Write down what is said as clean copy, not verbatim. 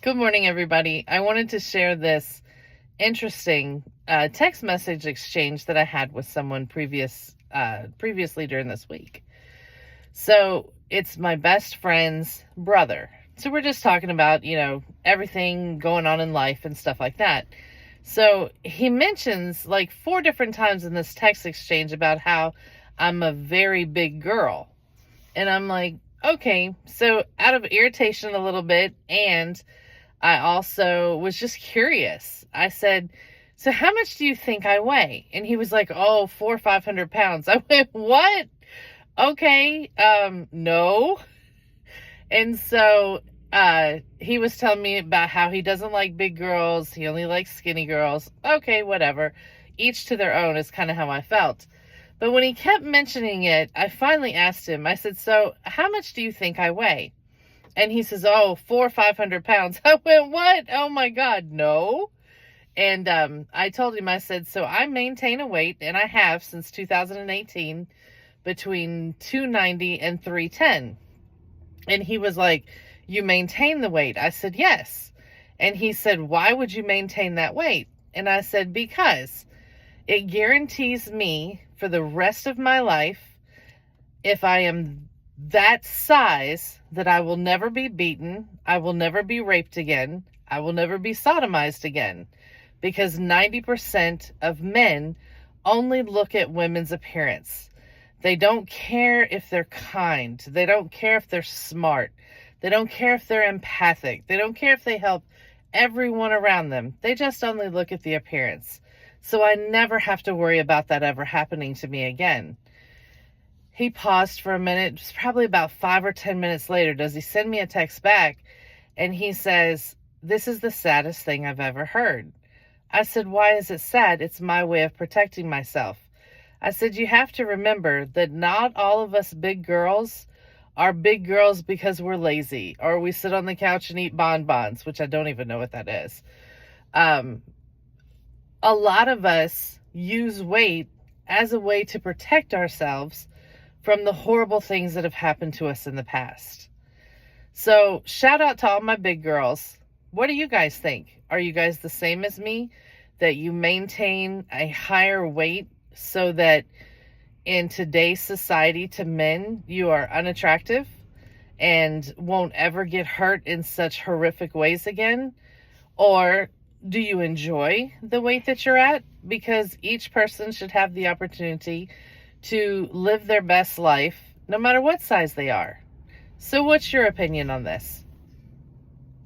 Good morning, everybody. I wanted to share this interesting text message exchange that I had with someone previously during this week. So it's my best friend's brother. So we're just talking about, everything going on in life and stuff like that. So he mentions like 4 different times in this text exchange about how I'm a very big girl. And I'm like, okay, so out of irritation a little bit, and I also was just curious. I said, so how much do you think I weigh? And he was like, oh, 400 or 500 pounds. I went, what? Okay, no. And so he was telling me about how he doesn't like big girls. He only likes skinny girls. Okay, whatever. Each to their own is kind of how I felt. But when he kept mentioning it, I finally asked him, I said, so how much do you think I weigh? And he says, oh, 400 or 500 pounds. I went, what? Oh my God, no. And I told him, I said, so I maintain a weight, and I have since 2018, between 290 and 310. And he was like, you maintain the weight? I said, yes. And he said, why would you maintain that weight? And I said, because it guarantees me for the rest of my life, if I am that size, that I will never be beaten, I will never be raped again, I will never be sodomized again, because 90% of men only look at women's appearance. They don't care if they're kind, they don't care if they're smart, they don't care if they're empathic, they don't care if they help everyone around them. They just only look at the appearance. So I never have to worry about that ever happening to me again. He paused for a minute. It was probably about 5 or 10 minutes later. Does he send me a text back? And he says, this is the saddest thing I've ever heard. I said, why is it sad? It's my way of protecting myself. I said, you have to remember that not all of us big girls are big girls because we're lazy or we sit on the couch and eat bonbons, which I don't even know what that is. A lot of us use weight as a way to protect ourselves from the horrible things that have happened to us in the past. So shout out to all my big girls. What do you guys think? Are you guys the same as me, that you maintain a higher weight so that in today's society to men, you are unattractive and won't ever get hurt in such horrific ways again? Or do you enjoy the weight that you're at? Because each person should have the opportunity to live their best life, no matter what size they are. So what's your opinion on this?